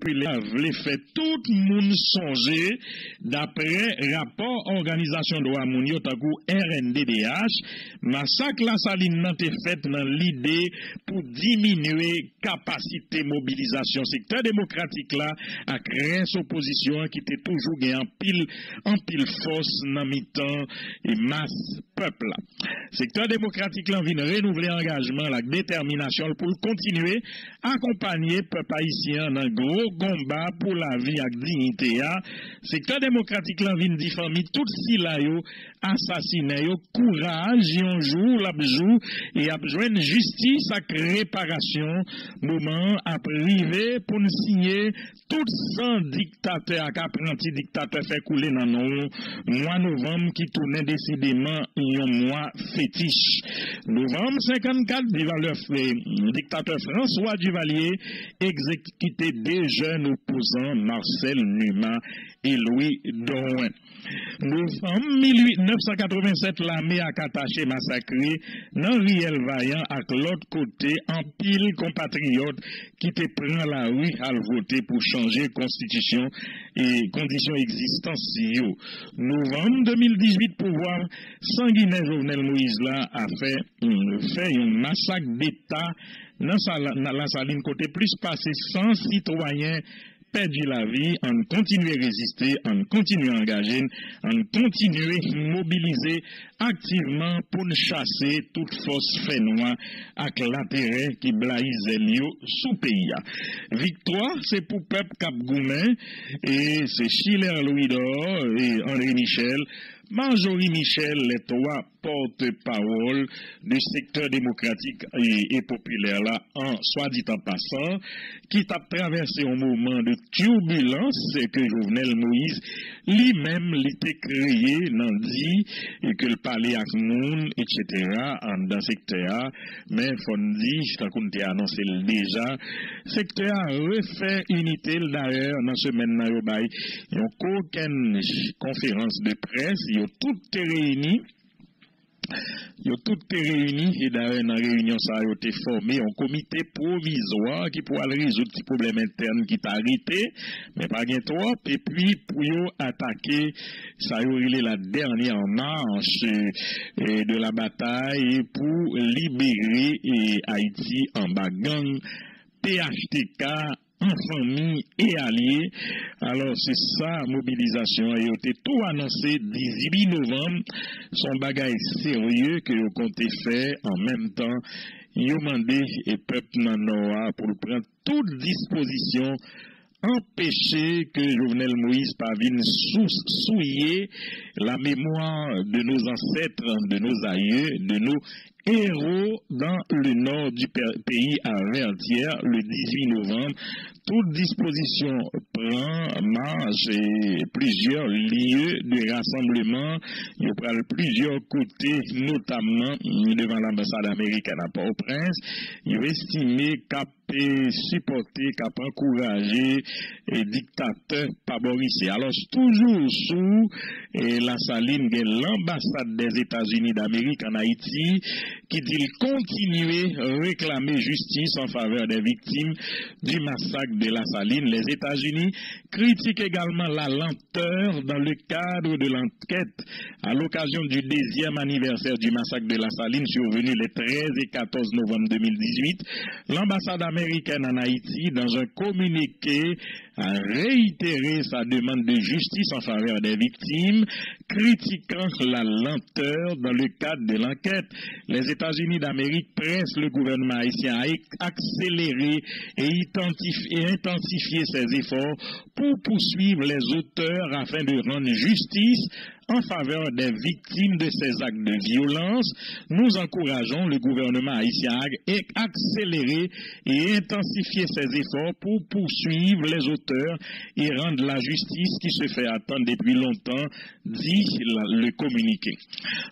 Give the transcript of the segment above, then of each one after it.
populaire voulait faire tout le monde songer d'après rapport organisation de Wamounio Takou RNDDH, massacre la saline n'a été fait dans l'idée pour diminuer capacité mobilisation secteur démocratique là à créer une opposition qui était toujours gagnant en pile force dans mi-temps et masse peuple là. Secteur démocratique là vient renouveler engagement la détermination pour continuer à accompagner peuple haïtien dans gros combat pour la vie avec dignité. Secteur démocratique là vient diffamer tout si là yo assassiné yo courage yon jour l'abjou et a besoin de justice à réparation moment à privé pour nous signer tout sans dictateur apprenti dictateur fait couler dans nous mois novembre qui tournait décidément un mois fétiche. Novembre 54 viva le dictateur François Duvalier exécuté des jeunes opposants Marcel Numa et Louis Drouin. Novembre 1987, l'armée a attaché massacré dans Riel Vaillant avec l'autre côté en pile compatriotes qui te prend la rue à voter pour changer constitution et conditions existentielles. Novembre 2018, pouvoir sanguinaire Jovenel Moïse là a fait un massacre d'État dans la saline côté plus passé 100 citoyens perdu la vie, on continue à résister, on continue à engager, on continue à mobiliser activement pour chasser toute force fait noire avec l'intérêt qui blaise Lio sous pays. Victoire, c'est pour peuple Cap-Goumen et c'est Schiller Louis d'Or et André Michel. Marjorie Michel, les trois porte-parole du secteur démocratique et populaire là, en soit dit en passant, qui a traversé un moment de turbulence que Jovenel Moïse lui-même l'était créé, n'en dit, et que le palais à monde, etc., dans le secteur, mais faut dire, tant qu'on t'a annoncé déjà, secteur a refait unité d'ailleurs dans ce semaine-là, il n'y a aucune conférence de presse, ils ont toutes réunies. Ils ont toutes réunies et d'ailleurs dans la réunion ça a été formé un comité provisoire qui pourra résoudre les problèmes internes qui t'a arrêté, mais pas bien trop, et puis pour attaquer, ça a eu la dernière marche de la bataille pour libérer Haïti en bagang PHTK en famille et alliés. Alors c'est ça, mobilisation a été tout annoncé 18 novembre, son bagage sérieux que vous comptez faire en même temps. Ils ont demandé et peuple Nanoa pour prendre toute disposition empêcher que Jovenel Moïse parvienne souiller la mémoire de nos ancêtres, de nos aïeux, de nos héros dans le nord du pays à Vertière le 18 novembre. Toute disposition prend marche et plusieurs lieux de rassemblement. Il y a plusieurs côtés, notamment devant l'ambassade américaine à Port-au-Prince. Il est estimé qu'à supporter, qu'à encourager les dictateurs paborisés. Alors, toujours sous la saline de l'ambassade des États-Unis d'Amérique en Haïti, qui dit continuer à réclamer justice en faveur des victimes du massacre de la saline. Les États-Unis critiquent également la lenteur dans le cadre de l'enquête à l'occasion du 2e anniversaire du massacre de la saline survenu les 13 et 14 novembre 2018. L'ambassade américaine en Haïti, dans un communiqué, a réitéré sa demande de justice en faveur des victimes, critiquant la lenteur dans le cadre de l'enquête. Les États-Unis d'Amérique pressent le gouvernement haïtien à accélérer et intensifier ses efforts pour poursuivre les auteurs afin de rendre justice en faveur des victimes de ces actes de violence. Nous encourageons le gouvernement haïtien à accélérer et intensifier ses efforts pour poursuivre les auteurs et rendre la justice qui se fait attendre depuis longtemps, dit le communiqué.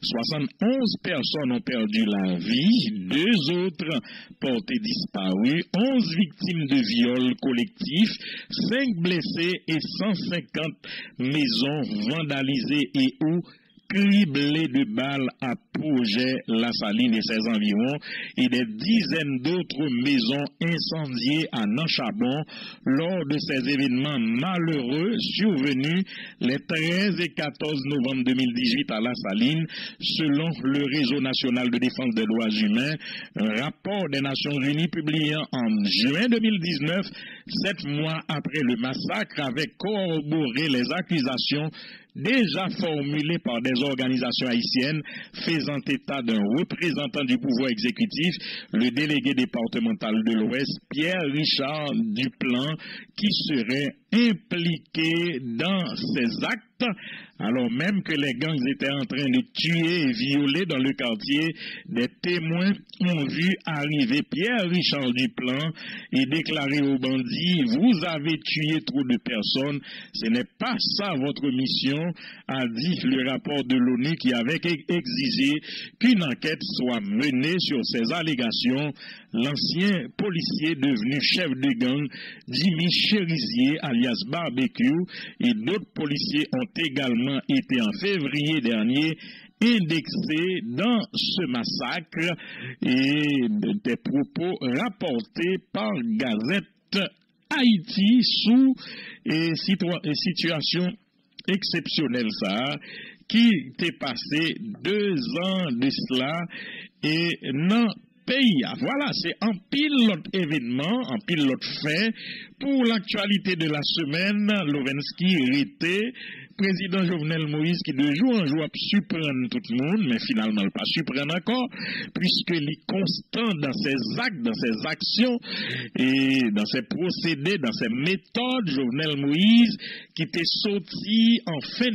71 personnes ont perdu la vie, 2 autres portés disparus, 11 victimes de viols collectifs, 5 blessés et 150 maisons vandalisées et ou criblé de balles à Projet La Saline et ses environs et des dizaines d'autres maisons incendiées à Nanchabon lors de ces événements malheureux survenus les 13 et 14 novembre 2018 à La Saline, selon le Réseau national de défense des droits humains. Un rapport des Nations Unies publié en juin 2019, 7 mois après le massacre, avait corroboré les accusations déjà formulées par des organisations haïtiennes faisant état d'un représentant du pouvoir exécutif, le délégué départemental de l'Ouest, Pierre-Richard Duplan, qui serait impliqué dans ces actes, alors même que les gangs étaient en train de tuer et violer dans le quartier. Des témoins ont vu arriver Pierre-Richard Duplan et déclarer aux bandits: vous avez tué trop de personnes, ce n'est pas ça votre mission, a dit le rapport de l'ONU qui avait exigé qu'une enquête soit menée sur ces allégations. L'ancien policier devenu chef de gang, Jimmy Cherizier, alias Barbecue, et d'autres policiers ont également été en février dernier indexés dans ce massacre, et des propos rapportés par Gazette Haïti sous situation exceptionnelle ça, qui t'est passé 2 ans de cela et non pays. Voilà, c'est un pilote événement, un pilote fait pour l'actualité de la semaine. Lovensky était président Jovenel Moïse qui de jour en jour surprend tout le monde, mais finalement pas surprendre encore, puisqu'il est constant dans ses actes, dans ses actions et dans ses procédés, dans ses méthodes. Jovenel Moïse qui était sorti en fin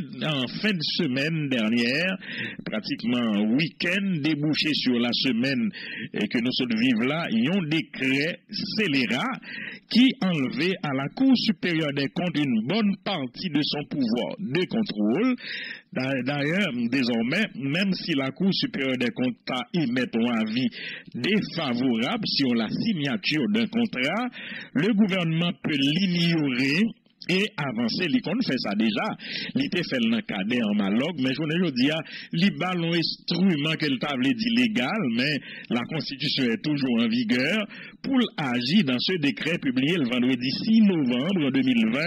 de semaine dernière, pratiquement week-end, débouché sur la semaine que nous sommes vivre là, il y a un décret scélérat qui enlevait à la Cour supérieure des comptes une bonne partie de son pouvoir de contrôle. D'ailleurs, désormais, même si la Cour supérieure des comptes a émis un avis défavorable sur la signature d'un contrat, le gouvernement peut l'ignorer et avancer. L'icône fait ça déjà. L'été fait le cadet en malogue, mais je ne dis pas, les ballons instrument que le table dit légal, mais la Constitution est toujours en vigueur pour agir dans ce décret publié le vendredi 6 novembre 2020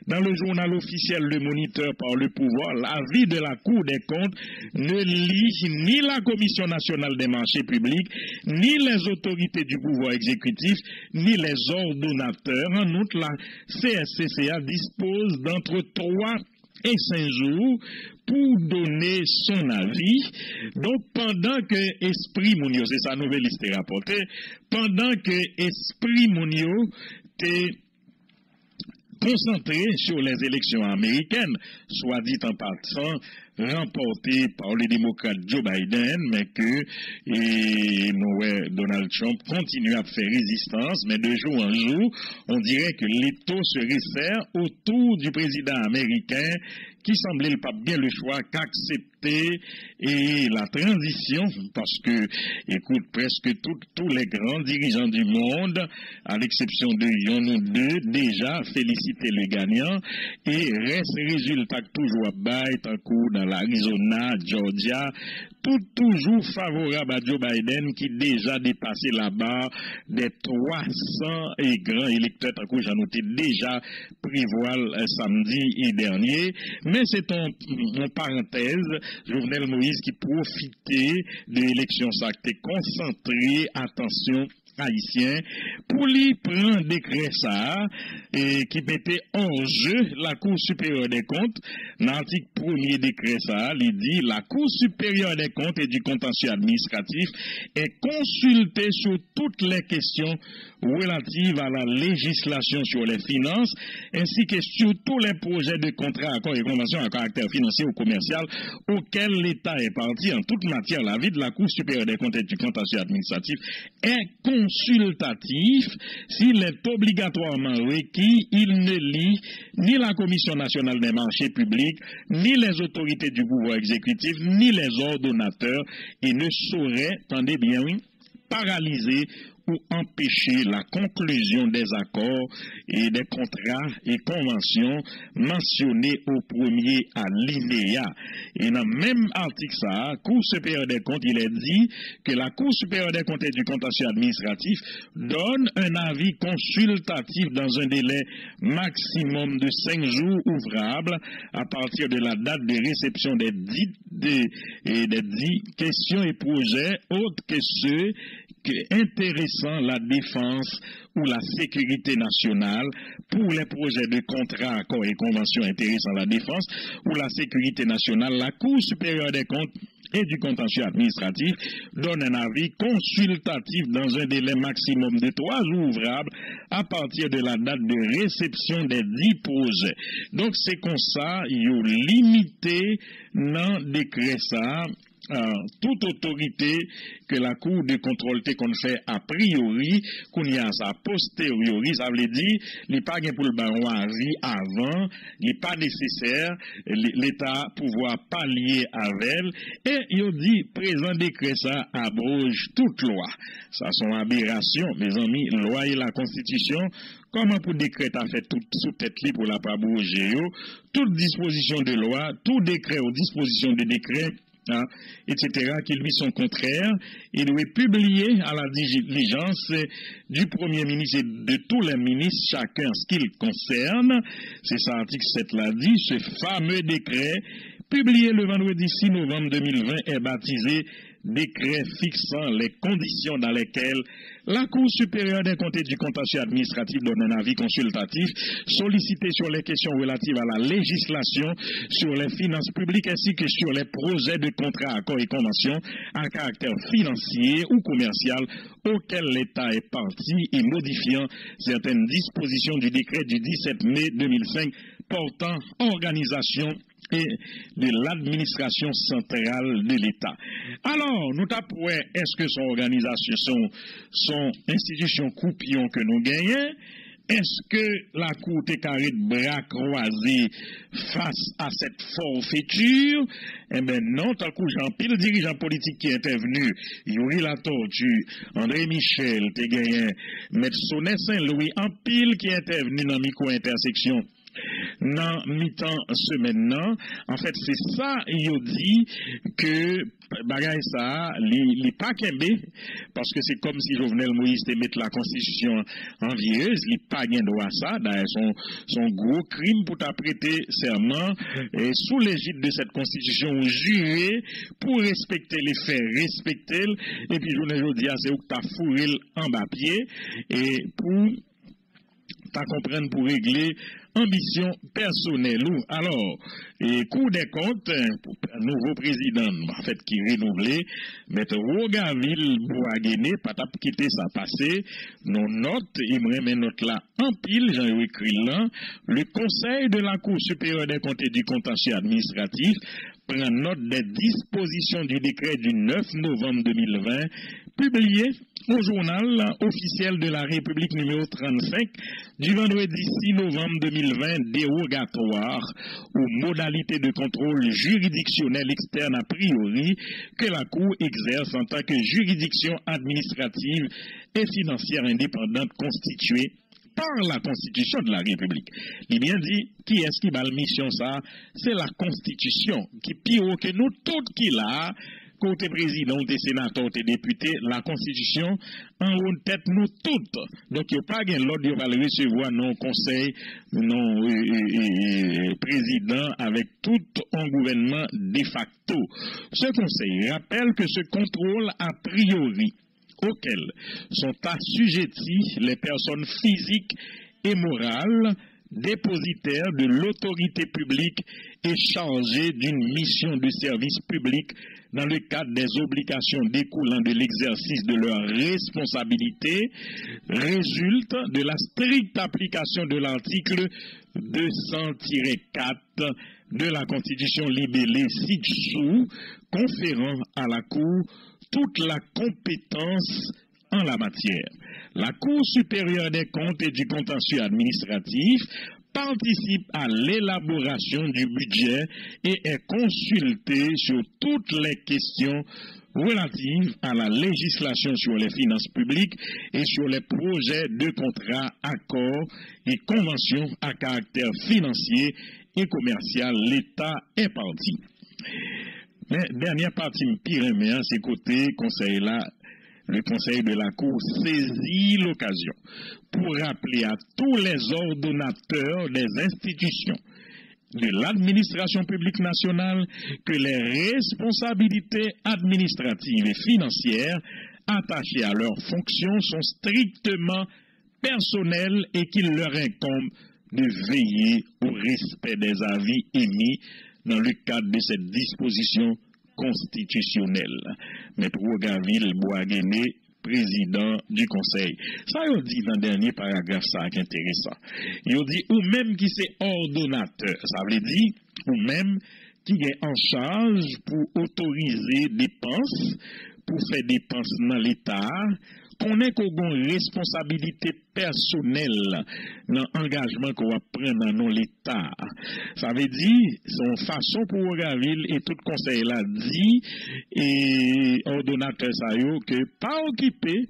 dans le journal officiel Le Moniteur par le pouvoir. L'avis de la Cour des comptes ne lie ni la Commission nationale des marchés publics, ni les autorités du pouvoir exécutif, ni les ordonnateurs. En outre, la CSCCA dispose d'entre 3 et 5 jours pour donner son avis. Donc, pendant que Esprit Mounio, c'est sa nouvelle liste rapportée, pendant que Esprit Mounio t'est concentré sur les élections américaines, soit dit en passant, remportées par le démocrate Joe Biden, mais que Donald Trump continue à faire résistance, mais de jour en jour, on dirait que l'étau se resserre autour du président américain qui semblait le pas bien le choix qu'accepter et la transition, parce que, écoute, presque tous les grands dirigeants du monde, à l'exception de yon ou deux, déjà félicité le gagnant, et reste résultat toujours à bail, tant coup dans l'Arizona, Georgia, toujours favorable à Joe Biden qui déjà dépassé la barre des 300 et grands électeurs, tant coup j'en noté déjà prévoir samedi dernier. Mais c'est en parenthèse, Jovenel Moïse qui profitait de l'élection sacrée, concentré, attention, haïtien, pour lui prendre décret ça, et qui mettait en jeu la Cour supérieure des comptes. Dans l'article 1er décret ça, il dit la Cour supérieure des comptes et du contentieux administratif est consultée sur toutes les questions relatives à la législation sur les finances, ainsi que sur tous les projets de contrats, accords et conventions à caractère financier ou commercial auxquels l'État est parti en toute matière. L'avis de la Cour supérieure des comptes et du contentieux administratif est consultatif. S'il est obligatoirement requis, il ne lie ni la Commission nationale des marchés publics, ni les autorités du pouvoir exécutif, ni les ordonnateurs, et ne saurait, attendez bien, oui, paralyser ou empêcher la conclusion des accords et des contrats et conventions mentionnés au premier alinéa. Et dans le même article, ça, Cour supérieure des comptes, il est dit que la Cour supérieure des comptes et du contentieux administratif donne un avis consultatif dans un délai maximum de 5 jours ouvrables à partir de la date de réception des dits questions et projets autres que ceux intéressant la défense ou la sécurité nationale pour les projets de contrats, accords et conventions intéressant la défense ou la sécurité nationale. La Cour supérieure des comptes et du contentieux administratif donne un avis consultatif dans un délai maximum de 3 jours ouvrables à partir de la date de réception des 10 projets. Donc c'est comme ça, il y a limité dans le décret ça. Toute autorité que la Cour de contrôle qu'on fait a priori, qu'on y a ça posteriori, ça veut dire, il n'est pas pour le baron avis avant, il n'est pas nécessaire, l'État pouvoir pallier avec elle, et il dit, présent décret ça abroge toute loi. Ça sont aberrations, mes amis, loi et la Constitution. Comment pour décret a fait tout sous tête libre pour la pas abroger, toute disposition de loi, tout décret aux dispositions de décret, etc., qui lui sont contraires, il doit publier à la diligence du Premier ministre et de tous les ministres, chacun ce qu'il concerne. C'est ça, l'article 7 l'a dit, ce fameux décret, publié le vendredi 6 novembre 2020, est baptisé décret fixant les conditions dans lesquelles la Cour supérieure des comptes et du contentieux administratif donne un avis consultatif sollicité sur les questions relatives à la législation, sur les finances publiques ainsi que sur les projets de contrats, accords et conventions à caractère financier ou commercial auxquels l'État est parti et modifiant certaines dispositions du décret du 17 mai 2005 portant organisation et de l'administration centrale de l'État. Alors, nous tapons, est-ce que son organisation, son institution coupillon que nous gagnons? Est-ce que la Cour est carrée de bras croisés face à cette forfaiture? Eh bien non, tant que Jean-Pile, dirigeant politique qui est intervenu, Yuri Latortue, André Michel, t'es gagné, M. Sonnet Saint-Louis, en pile qui est intervenu dans micro-intersection. Dans mi-temps semaine, en fait, c'est ça, il dit que bagay ça, les pas kembe, parce que c'est comme si Jovenel Moïse te mette la constitution en vieilleuse, il pas gain droit à ça, d'ailleurs, son gros crime pour t'apprêter serment, et sous l'égide de cette constitution, juré pour respecter les faits, respecter, et puis journée aujourd'hui, c'est où t'as fourré en bas pied, et pour t'as comprendre pour régler ambition personnelle. Alors, et Cour des comptes, nouveau président, en fait, qui est renouvelé, M. Rogaville Bouaguené, pas quitter ça passé, nos notes, il me remet note là en pile, j'ai écrit là, le Conseil de la Cour supérieure des comptes et du contentieux administratif prend note des dispositions du décret du 9 novembre 2020, publié au journal officiel de la République numéro 35 du vendredi 6 novembre 2020 dérogatoire aux modalités de contrôle juridictionnel externe a priori que la Cour exerce en tant que juridiction administrative et financière indépendante constituée par la Constitution de la République. Il bien dit, qui est-ce qui va la mission ça? C'est la Constitution qui pire que nous toutes qui l'a. Côté président, des sénateurs, des députés, la Constitution, en haut de tête, nous toutes. Donc, il n'y a pas l'ordre, il va le recevoir non conseil, non président, avec tout un gouvernement de facto. Ce conseil rappelle que ce contrôle a priori auquel sont assujettis les personnes physiques et morales dépositaires de l'autorité publique et chargées d'une mission de service public dans le cadre des obligations découlant de l'exercice de leurs responsabilités, résulte de la stricte application de l'article 200-4 de la Constitution libellée ci-dessous, conférant à la Cour toute la compétence en la matière. La Cour supérieure des comptes et du contentieux administratif participe à l'élaboration du budget et est consultée sur toutes les questions relative à la législation sur les finances publiques et sur les projets de contrats, accords et conventions à caractère financier et commercial. L'État est parti. Mais dernière partie, pire, c'est côté conseil là. Le Conseil de la Cour saisit l'occasion pour rappeler à tous les ordonnateurs des institutions de l'administration publique nationale que les responsabilités administratives et financières attachées à leurs fonctions sont strictement personnelles et qu'il leur incombe de veiller au respect des avis émis dans le cadre de cette disposition constitutionnelle. Maître Ouagaville Boaguené, président du Conseil. Ça, il dit dans le dernier paragraphe, ça qui est intéressant. Il dit, ou même qui c'est ordonnateur, ça veut dire, ou même qui est en charge pour autoriser dépenses, pour faire dépenses dans l'État, qu'on ait une responsabilité personnelle dans l'engagement qu'on va prendre dans l'État. Ça veut dire, son façon pour Ouagaville et tout conseil l'a dit, et ordonnateur ça yo, que pas occupé,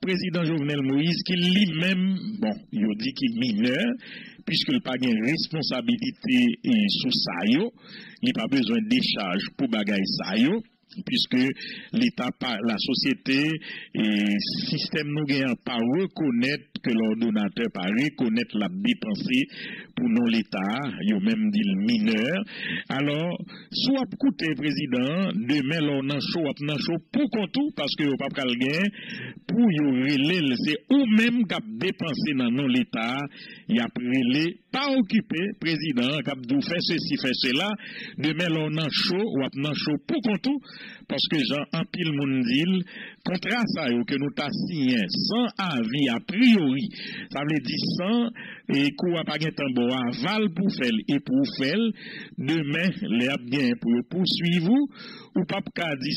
président Jovenel Moïse, qui lui-même, bon, il dit qu'il est mineur, puisqu'il n'a pas de responsabilité sous ça yo, il n'a pas besoin de décharge pour bagaille ça yo, puisque l'État, la société et le système nous gagnent pas reconnaître que l'ordonnateur pas reconnaître la dépensée pour non l'État, il même dit le mineur. Alors, soit coûter président, demain l'on en chaud pour contour parce que pas pas le gain pour y relais c'est ou même cap dépenser dans non l'État, il a relais pas occupé président cap dou fait ceci fait cela, demain l'on en chaud pour contour parce que Jean en pile moun dit contrat ça que nous t'a signé sans avis a priori, ça veut dire sans et quoi pas gain tambo aval pour faire et pour faire demain les a bien pour poursuivre ou pas ka dit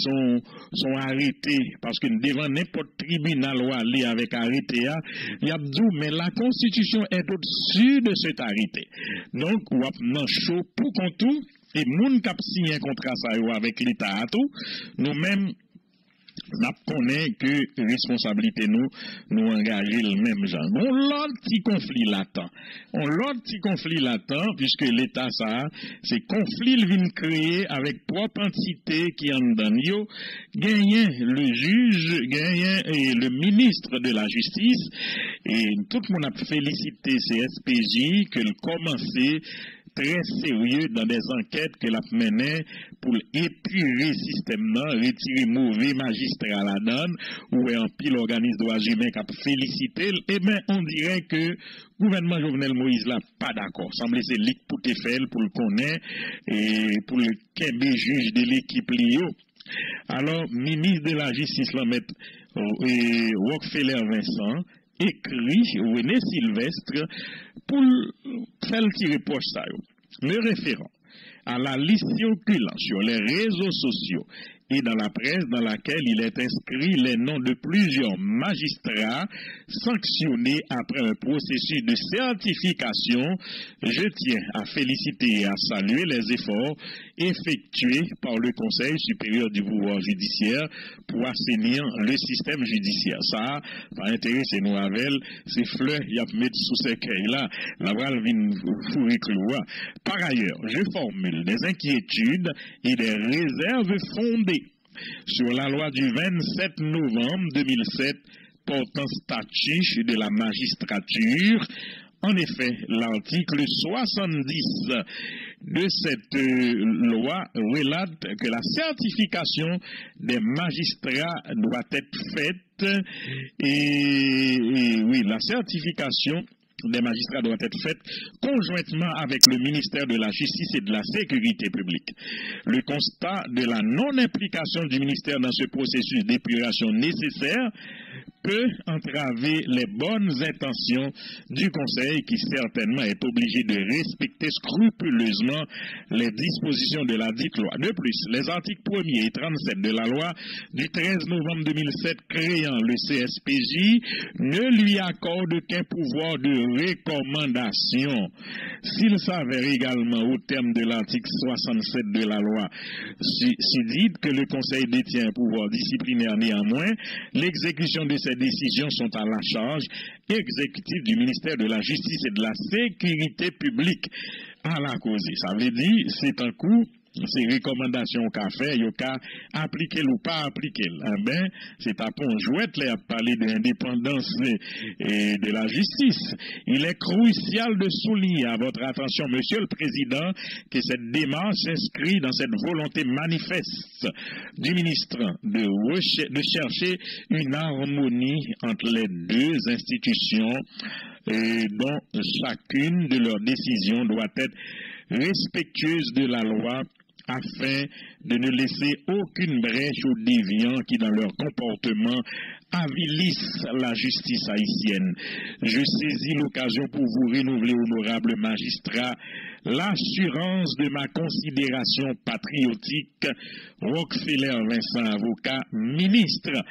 son arrêté parce que devant n'importe tribunal ou aller avec arrêté il y a dit mais la constitution est au-dessus de cet arrêté donc ou nan chaud pour contour et moun k'ap signé un contrat ça avec l'État tout nous-mêmes n'a connaît que responsabilité nous engager le même genre. Bon, l'autre petit conflit latent, puisque l'État ça, c'est conflit il vient créer avec propre entité qui en donne yo, gagner le juge, gagner le ministre de la justice, et tout le monde a félicité CSPJ que le commencer très sérieux dans des enquêtes que l'a mené pour étirer le système, retirer mauvais magistrat à la donne, ou un pile organisme droits humains qui a félicité, eh bien, on dirait que le gouvernement Jovenel Moïse là pas d'accord. Semble c'est ligue pour te faire, pour le connaître, et pour le Kembe juge de l'équipe Lio. Alors, ministre de la Justice, là, maître Rockefeller Vincent, écrit René Sylvestre pour faire le petit reproche ça. Le référent à la liste circulant sur les réseaux sociaux et dans la presse dans laquelle il est inscrit les noms de plusieurs magistrats sanctionnés après un processus de certification, je tiens à féliciter et à saluer les efforts effectués par le Conseil supérieur du pouvoir judiciaire pour assainir le système judiciaire. Ça, par intérêt, c'est nous avec ces fleurs, il y a mettre sous ces cueils-là, la voile vient fourrer clouer. Par ailleurs, je formule des inquiétudes et des réserves fondées sur la loi du 27 novembre 2007 portant statut de la magistrature. En effet, l'article 70 de cette loi relate que la certification des magistrats doit être faite et oui, la certification des magistrats doit être faite conjointement avec le ministère de la Justice et de la Sécurité publique. Le constat de la non-implication du ministère dans ce processus d'épuration nécessaire peut entraver les bonnes intentions du Conseil qui certainement est obligé de respecter scrupuleusement les dispositions de la dite loi. De plus, les articles 1er et 37 de la loi du 13 novembre 2007 créant le CSPJ ne lui accordent qu'un pouvoir de recommandation. S'il s'avère également au terme de l'article 67 de la loi dit que le Conseil détient un pouvoir disciplinaire néanmoins, l'exécution de ces décisions sont à la charge exécutive du ministère de la Justice et de la Sécurité publique à la cause. Ça veut dire, c'est un coup, ces recommandations qu'a fait, il y a appliquer ou pas appliquer. Eh ben, c'est à Ponjouette à parler de l'indépendance de la justice. Il est crucial de souligner à votre attention, Monsieur le Président, que cette démarche s'inscrit dans cette volonté manifeste du ministre de chercher une harmonie entre les deux institutions dont chacune de leurs décisions doit être respectueuse de la loi afin de ne laisser aucune brèche aux déviants qui, dans leur comportement, avilissent la justice haïtienne. Je saisis l'occasion pour vous renouveler, honorable magistrat, l'assurance de ma considération patriotique. Rockefeller Vincent, avocat, ministre.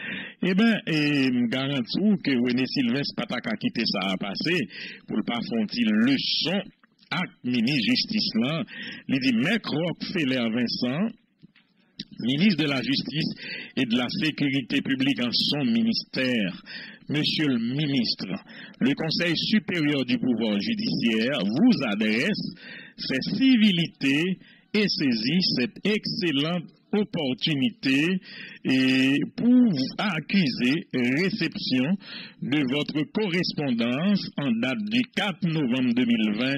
Eh bien, je garantis que René Sylvestre Pataka a quitté ça à passer pour ne pas faire une leçon à ministre justice là. Il dit Mec Rockefeller Vincent, ministre de la Justice et de la Sécurité publique en son ministère. Monsieur le ministre, le Conseil supérieur du pouvoir judiciaire vous adresse ses civilités et saisit cette excellente opportunité pour accuser réception de votre correspondance en date du 4 novembre 2020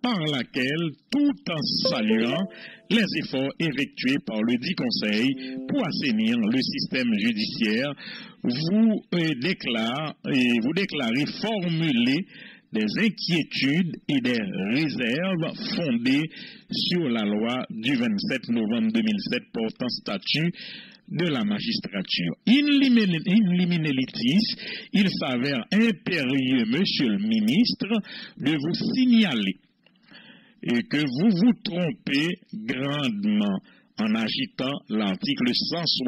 par laquelle, tout en saluant les efforts effectués par le dit Conseil pour assainir le système judiciaire, vous déclarez formuler des inquiétudes et des réserves fondées sur la loi du 27 novembre 2007 portant statut de la magistrature. In limine litis, il s'avère impérieux, Monsieur le ministre, de vous signaler et que vous vous trompez grandement en agitant l'article 70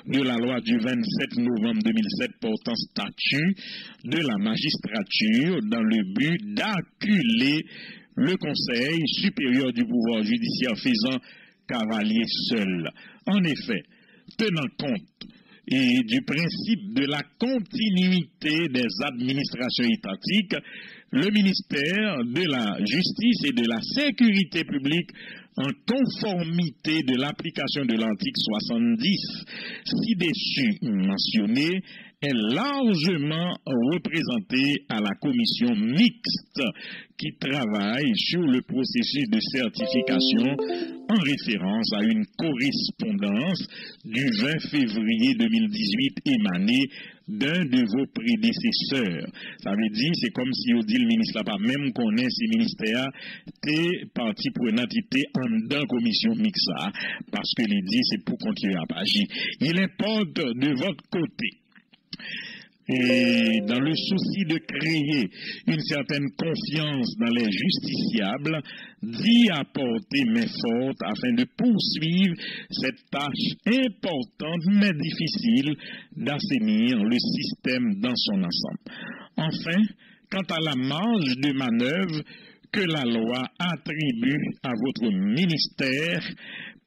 de la loi du 27 novembre 2007 portant statut de la magistrature dans le but d'acculer le Conseil supérieur du pouvoir judiciaire faisant cavalier seul. En effet, tenant compte du principe de la continuité des administrations étatiques, le ministère de la Justice et de la Sécurité publique, en conformité de l'application de l'article 70, ci-dessus mentionné, est largement représenté à la commission mixte qui travaille sur le processus de certification en référence à une correspondance du 20 février 2018 émanée d'un de vos prédécesseurs. Ça veut dire, c'est comme si on dit le ministre là pas même connaît ces ministères, t'es parti prenante, t'es en dedans commission mixte, parce que les dit c'est pour continuer à agir. Il importe de votre côté, et dans le souci de créer une certaine confiance dans les justiciables, d'y apporter main forte afin de poursuivre cette tâche importante mais difficile d'assainir le système dans son ensemble. Enfin, quant à la marge de manœuvre que la loi attribue à votre ministère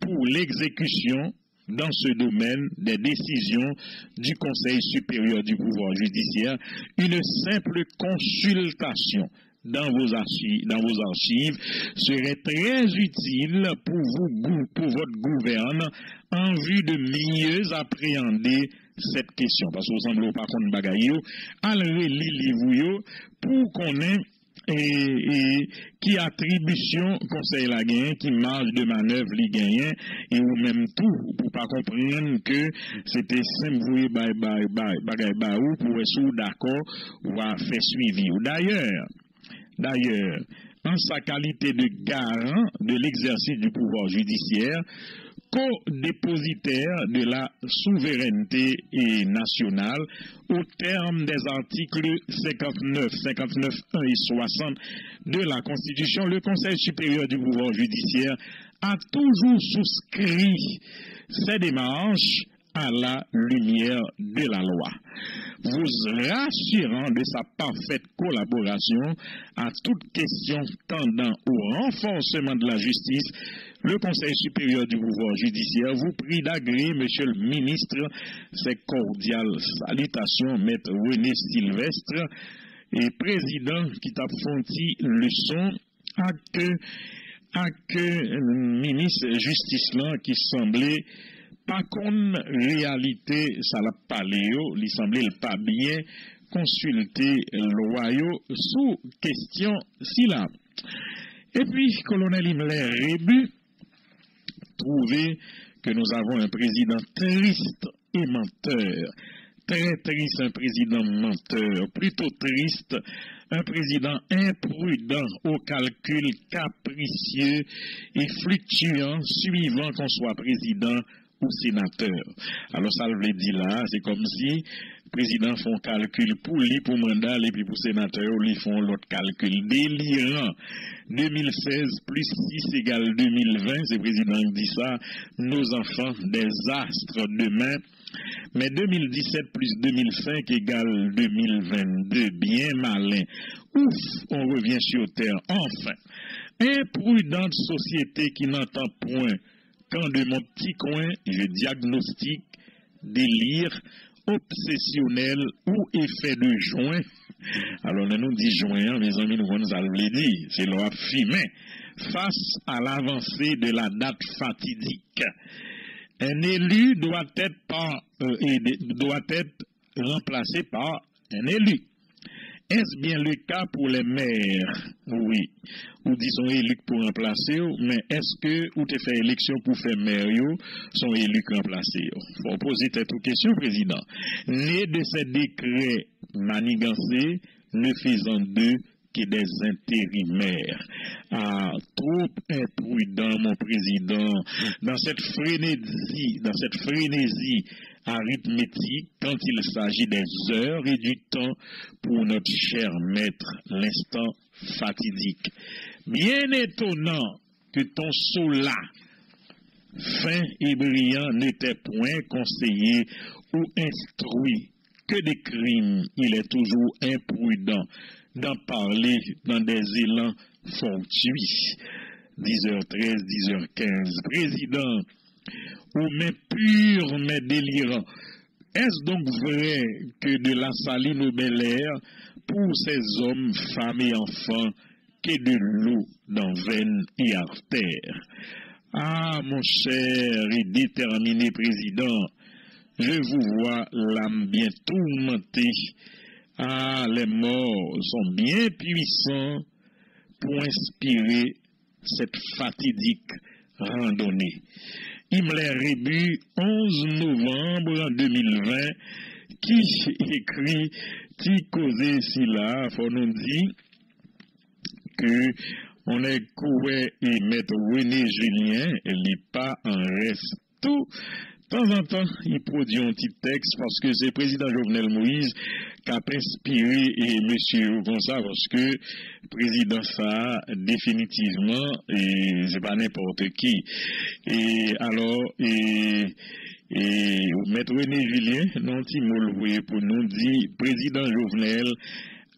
pour l'exécution dans ce domaine des décisions du Conseil supérieur du pouvoir judiciaire, une simple consultation dans vos archives serait très utile pour votre gouverne en vue de mieux appréhender cette question. Parce que vous semblez pas qu'on bagaille, allez lire pour qu'on ait qui attribution conseil la gain, qui marge de manœuvre les gagnants, et ou même tout, pour pas comprendre que c'était simple, vous bagay ou pour être d'accord, ou à faire suivi. D'ailleurs, en sa qualité de garant de l'exercice du pouvoir judiciaire, co-dépositaire de la souveraineté nationale au terme des articles 59, 59.1 et 60 de la Constitution. Le Conseil supérieur du pouvoir judiciaire a toujours souscrit ces démarches à la lumière de la loi, vous rassurant de sa parfaite collaboration à toute question tendant au renforcement de la justice. Le Conseil supérieur du pouvoir judiciaire vous prie d'agréer, Monsieur le ministre, ces cordiales salutations, Maître René Sylvestre, et président qui t'a fonti leçon à que ministre justice là qui semblait pas qu'on réalité ça l'a parlé, il semblait pas bien consulter loyaux sous question si là. Et puis colonel Himmler Rébu trouvé que nous avons un président triste et menteur. Très triste, un président menteur, plutôt triste, un président imprudent au calcul capricieux et fluctuant, suivant qu'on soit président ou sénateur. Alors ça veut dire là, c'est comme si le président font calcul pour lui, pour mandat, et puis pour sénateur, ils font l'autre calcul délirant. 2016 plus 6 égale 2020, c'est le président qui dit ça, nos enfants des astres demain. Mais 2017 plus 2005 égale 2022, bien malin. Ouf, on revient sur terre, enfin. Imprudente société qui n'entend point quand de mon petit coin, je diagnostique délire obsessionnel ou effet de joint. Alors, on nous dit joint, mes amis, nous allons le dire, c'est leur fumé face à l'avancée de la date fatidique. Un élu doit être remplacé par un élu. Est-ce bien le cas pour les maires? Oui. Ou disons élus pour remplacer, mais est-ce que ou te fait élection pour faire maire, sont élus pour remplacer? Faut poser cette question, président. Né de ces décrets manigancés, ne faisant d'eux que des intérimaires. Ah, trop imprudent, mon président, dans cette frénésie arithmétique, quand il s'agit des heures et du temps pour notre cher maître, l'instant fatidique. Bien étonnant que ton sceau-là, fin et brillant, n'était point conseillé ou instruit que des crimes. Il est toujours imprudent d'en parler dans des élans fortuits. 10h13, 10h15. Président, ou mais pur, mais délirant. Est-ce donc vrai que de la saline au Bel Air, pour ces hommes, femmes et enfants, qu'est de l'eau dans veines et artères? Ah, mon cher et déterminé président, je vous vois l'âme bien tourmentée. Ah, les morts sont bien puissants pour inspirer cette fatidique randonnée. Himmler Rébu, 11 novembre 2020, qui écrit, qui causait si là, faut nous dire que on est coué et maître René Julien, elle n'est pas en reste tout. De temps en temps, il produit un petit texte parce que c'est le président Jovenel Moïse qui a inspiré et monsieur comme ça parce que le président ça définitivement et c'est pas n'importe qui. Et alors maître René Julien, non petit mot pour nous dit président Jovenel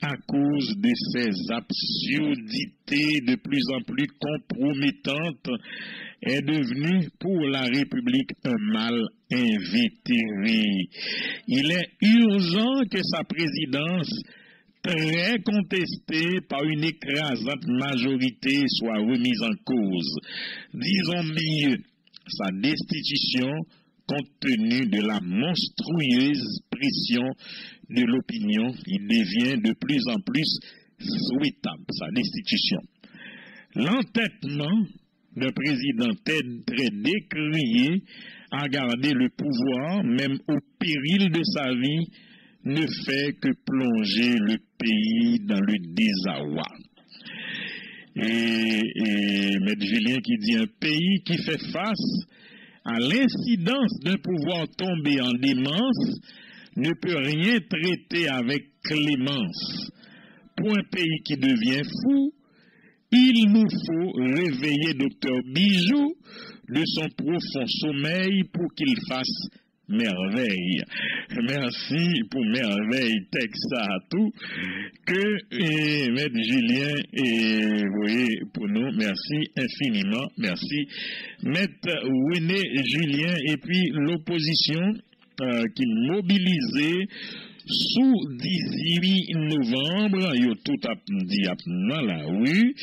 à cause de ces absurdités de plus en plus compromettantes, est devenu pour la République un mal invétéré. Il est urgent que sa présidence, très contestée par une écrasante majorité, soit remise en cause. Disons mieux, sa destitution compte tenu de la monstrueuse pression de l'opinion, il devient de plus en plus souhaitable, sa destitution. L'entêtement d'un président très décrié à garder le pouvoir, même au péril de sa vie, ne fait que plonger le pays dans le désarroi. Et M. Julien qui dit un pays qui fait face à l'incidence d'un pouvoir tombé en démence, ne peut rien traiter avec clémence. Pour un pays qui devient fou, il nous faut réveiller Docteur Bijou de son profond sommeil pour qu'il fasse merveille. Merci pour merveille, texte à tout, que Maître Julien, et vous voyez, pour nous, merci infiniment, merci. Maître René Julien, et puis l'opposition qui mobilisait sous 18 novembre, il y a tout dit dans la rue,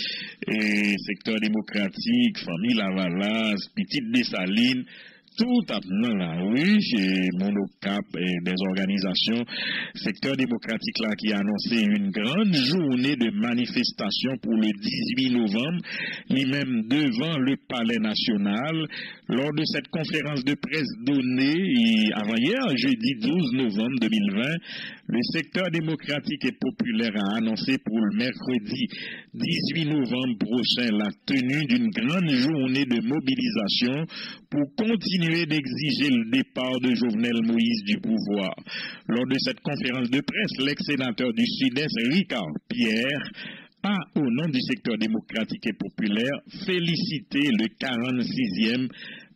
et secteur démocratique, famille Lavalas, Petite Dessalines, tout dans la rue, chez Monocap et des organisations, secteur démocratique là qui a annoncé une grande journée de manifestation pour le 18 novembre, lui-même devant le Palais national, lors de cette conférence de presse donnée avant-hier, jeudi 12 novembre 2020, le secteur démocratique et populaire a annoncé pour le mercredi 18 novembre prochain la tenue d'une grande journée de mobilisation pour continuer d'exiger le départ de Jovenel Moïse du pouvoir. Lors de cette conférence de presse, l'ex-sénateur du Sud-Est, Ricard Pierre, a, au nom du secteur démocratique et populaire, félicité le 46e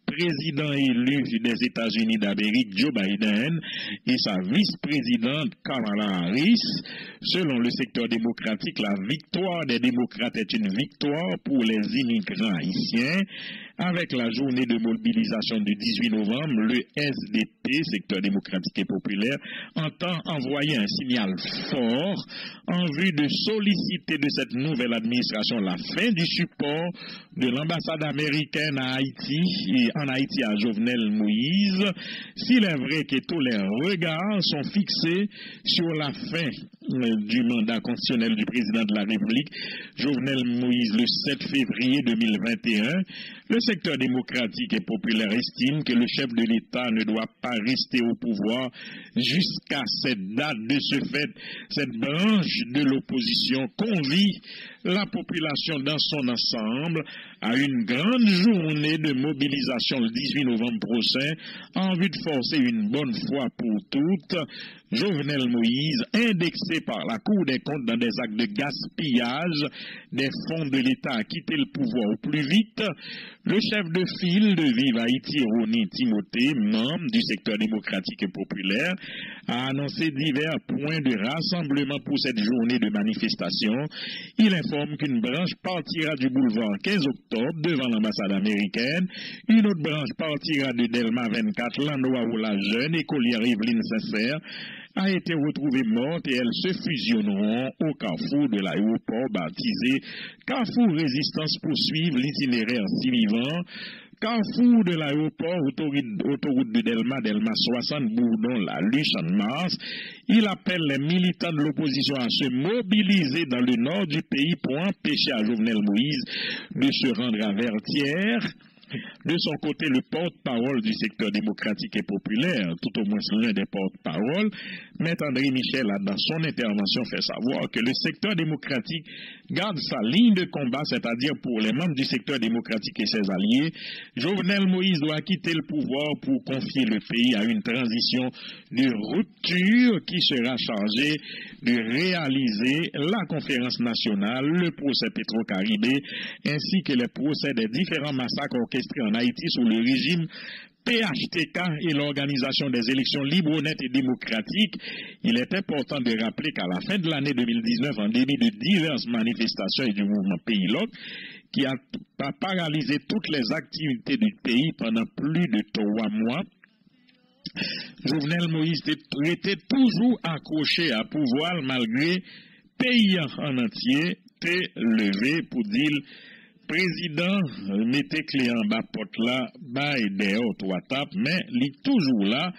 président élu des États-Unis d'Amérique, Joe Biden, et sa vice-présidente Kamala Harris. Selon le secteur démocratique, la victoire des démocrates est une victoire pour les immigrants haïtiens. Avec la journée de mobilisation du 18 novembre, le SDP, secteur démocratique et populaire, entend envoyer un signal fort en vue de solliciter de cette nouvelle administration la fin du support de l'ambassade américaine à Haïti et en Haïti à Jovenel Moïse. S'il est vrai que tous les regards sont fixés sur la fin du mandat constitutionnel du président de la République, Jovenel Moïse, le 7 février 2021, le secteur démocratique et populaire estime que le chef de l'État ne doit pas rester au pouvoir jusqu'à cette date. De ce fait, cette branche de l'opposition convie la population dans son ensemble à une grande journée de mobilisation le 18 novembre prochain en vue de forcer une bonne fois pour toutes Jovenel Moïse, indexé par la Cour des comptes dans des actes de gaspillage des fonds de l'État, à quitter le pouvoir au plus vite. Le chef de file de Vive Haïti, Rony Timothée, membre du secteur démocratique et populaire, a annoncé divers points de rassemblement pour cette journée de manifestation. Il informe qu'une branche partira du boulevard 15 octobre devant l'ambassade américaine, une autre branche partira de Delma 24, l'endroit où la jeune écolière Evelyne Sincère a été retrouvée morte et elles se fusionneront au carrefour de l'aéroport baptisé Carrefour Résistance pour suivre l'itinéraire suivant. Carrefour de l'aéroport, autoroute de Delma 60, Bourdon, la Luche en mars. Il appelle les militants de l'opposition à se mobiliser dans le nord du pays pour empêcher à Jovenel Moïse de se rendre à Vertières. De son côté, le porte-parole du secteur démocratique et populaire, tout au moins l'un des porte-paroles, M. André Michel a dans son intervention fait savoir que le secteur démocratique garde sa ligne de combat, c'est-à-dire pour les membres du secteur démocratique et ses alliés. Jovenel Moïse doit quitter le pouvoir pour confier le pays à une transition de rupture qui sera chargée de réaliser la conférence nationale, le procès Petro-Caribé, ainsi que les procès des différents massacres orchestrés en Haïti sous le régime PHTK et l'organisation des élections libres, honnêtes et démocratiques. Il est important de rappeler qu'à la fin de l'année 2019, en début de diverses manifestations et du mouvement Pays Loc, qui a paralysé toutes les activités du pays pendant plus de 3 mois, Jovenel Moïse était toujours accroché à pouvoir malgré pays en entier était levé pour dire président mettez clé en bas porte là, bas et dehors trois tapes, mais il est toujours là.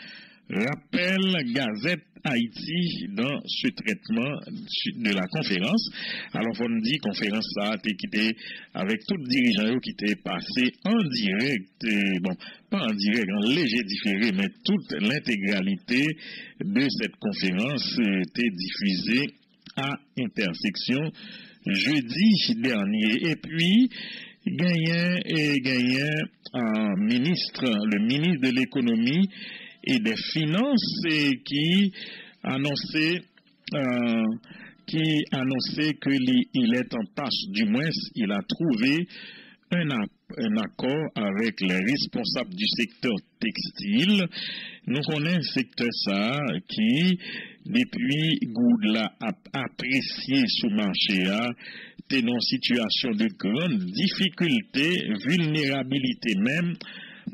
Rappelle Gazette Haïti dans ce traitement de la conférence. Alors, on dit conférence ça a été quitté avec tous les dirigeants qui étaient passés en direct, bon, pas en direct, en léger différé, mais toute l'intégralité de cette conférence était diffusée à Intersection jeudi dernier. Et puis, le ministre de l'économie et des finances qui annonçait qu'il est en passe, du moins il a trouvé un accord avec les responsables du secteur textile. Nous connaissons un secteur ça qui, depuis Goudla a apprécié sous marché, est dans une situation de grande difficulté, vulnérabilité même,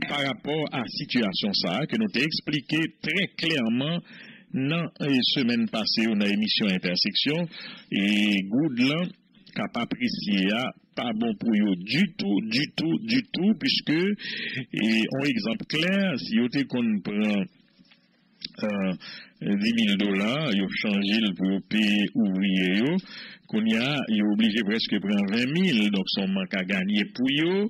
par rapport à la situation ça, que nous t'ai expliqué très clairement dans la semaine passée, dans l'émission Intersection, et Goudla n'a pas apprécié, pas bon pour eux du tout, puisque, et un exemple clair, si vous prend $10,000, ils ont changé pour payer ouvrier, qu'on y a, ils ont obligé presque de prendre 20,000, donc son manque à gagner pour eux,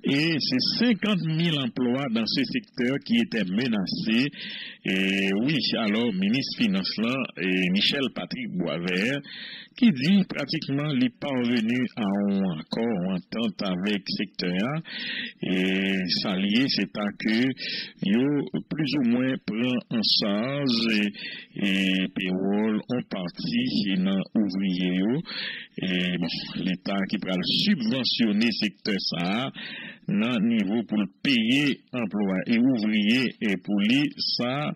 et c'est 50,000 emplois dans ce secteur qui étaient menacés. Et oui, alors, ministre Finance là, et Michel Patrick Boisvert, qui dit pratiquement les parvenus à un accord, en entente avec le secteur, et ça lié, c'est à que yo plus ou moins prend en charge et payroll en partie dans ouvrier et bon, l'État qui peut subventionner le secteur ça, dans niveau pour le payer emploi et ouvrier et pour lui, ça,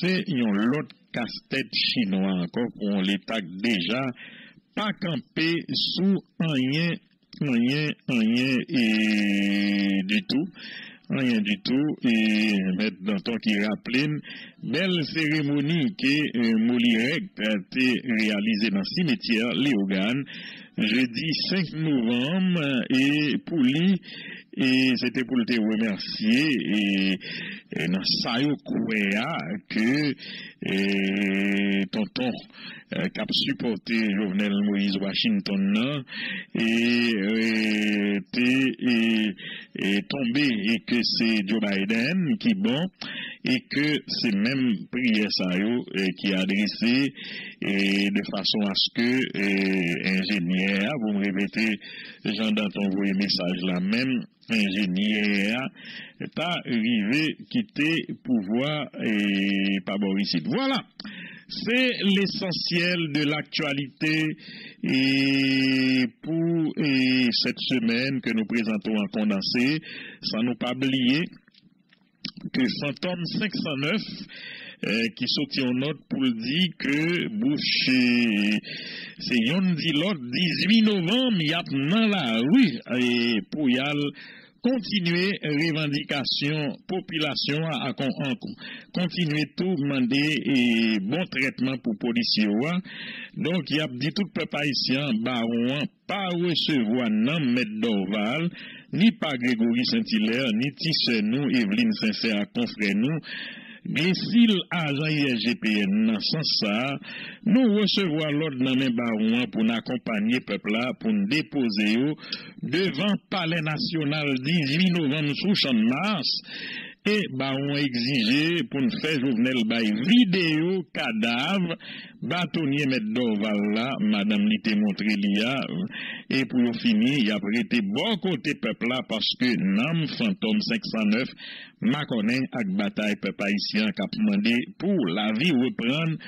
c'est l'autre casse-tête chinois encore pour l'État déjà pas campé sous rien du tout. Rien du tout. Et maintenant, tant qu'il rappelle, belle cérémonie que Molireg a été réalisée dans le cimetière Léogane, jeudi 5 novembre, et pour lui, et c'était pour te remercier, et dans Sayo Kouéa, que tonton qui a supporté Jovenel Moïse Washington, et tombé, et que c'est Joe Biden qui bon, et que c'est même prière Sayo qui a adressé, de façon à ce que ingénieur, vous me répétez, Jean Danton, envoyé message là même, ingénieur est arrivé quitter pouvoir et pas Boriside. Voilà, c'est l'essentiel de l'actualité et pour cette semaine que nous présentons en condensé, sans nous pas oublier que Fantôme 509 qui sortit en note pour dire que Bush, c'est yon dit l'autre 18 novembre, il y a dans la rue et pour y aller continuer revendication population à continuer tout demander et bon traitement pour policiers. Donc il y a dit tout peuple haïtien baron pas recevoir non maître Dorval ni pas Grégory Saint-Hilaire ni Tissenou Evelyne Sincère confrère nous Glésil agent ISGPN dans ce sens ça, nous recevoir l'ordre dans les barons pour nous accompagner peuple là, pour nous déposer devant Palais National 18 novembre sous Champ de Mars. Et baron exigé pour nous faire Jovenel Bay vidéo cadavre bâtonnier mettre Dorval là madame l'ité montré lia et pour finir il a prêté bon côté peuple là parce que nam Fantôme 509 m'a connaît avec bataille peuple haïtien qui a demandé pour la vie reprendre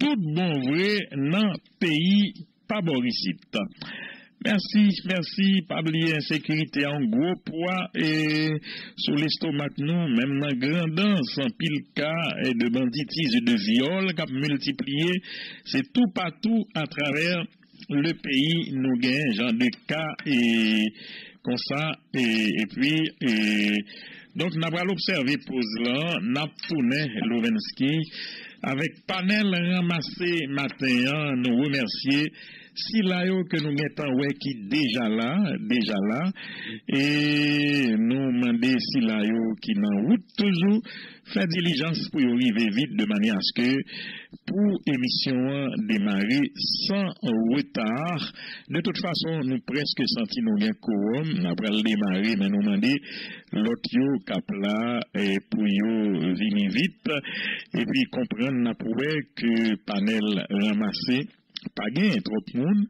tout bon vrai dans pays pas Borisite. Merci, pas oublier insécurité en gros poids et sur l'estomac nous, même dans grandance, en pile cas et de banditisme et de viol qui a multiplié, c'est tout partout à travers le pays, nous gagnons genre de cas et comme ça, et puis, donc nous avons observé pause là, nous avons tourné Lovensky avec panel ramassé matin, nous remercier si là que nous mettons ouais qui déjà là et nous demander si là qui en route toujours faire diligence pour y arriver vite de manière à ce que pour émission démarrer sans retard. De toute façon nous presque senti nous gain quorum après le démarrer mais nous demander l'autre yo cap là et pour yo venir vite et puis comprendre n'a prouvé que panel ramassé pas gain trop de monde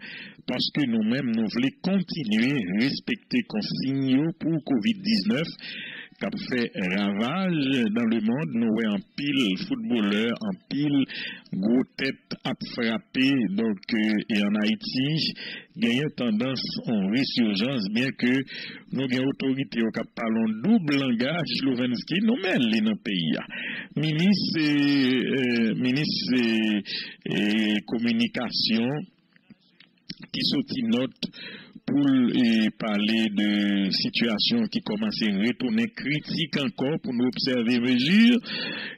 parce que nous-mêmes nous voulons continuer à respecter consignes pour COVID-19 qui a fait ravage dans le monde. Nous voyons en pile footballeurs, en pile gros tête à frapper. Donc, et en Haïti, gagne tendance en résurgence, bien que nous avons autorité au parlons double langage, Slovensky, nous mêlons dans le pays. Ministre communication qui sortit note pour parler de situation qui commence à retourner critique encore pour nous observer mesures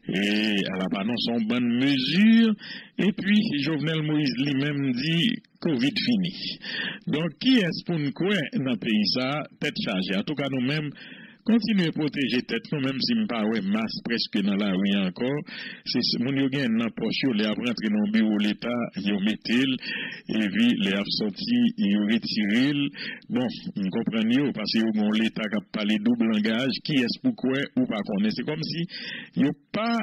et à la balance en bonne mesure et puis Jovenel Moïse lui-même dit Covid fini. Donc qui est-ce pour nous quoi dans le pays ça tête chargée en tout cas nous-mêmes continuer à protéger tête nous même si pas ouais masse presque dans la rue encore c'est mon yo gagne dans poche les a rentrer dans bureau l'état yo mettel et puis les a sorti yo retiré bon on comprend yo parce que bon l'état qui parler double langage qui est pourquoi ou pas connaître c'est comme si yo pas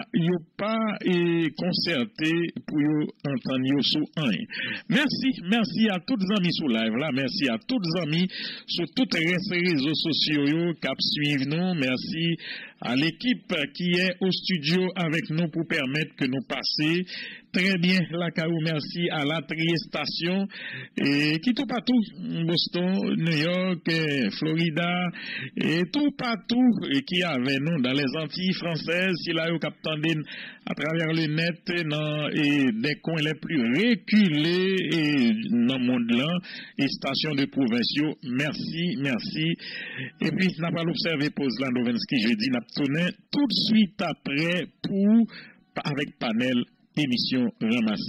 concerté pour yo entendre yo sous un merci à tous les amis sur live là merci à tous les amis sur toutes les réseaux sociaux yo qui suivent nous. Merci à l'équipe qui est au studio avec nous pour permettre que nous passions très bien la CAO. Merci à la Station et qui tout partout, Boston, New York, Florida et tout partout et qui avait nous dans les Antilles françaises, si là au Cap-Tandine à travers le net dans des coins les plus reculés et dans le monde là et stations de provinciaux. Merci. Et puis n'a pas l'observé pose là Novensky jeudi n'a tourné tout de suite après pour avec panel émission ramassée.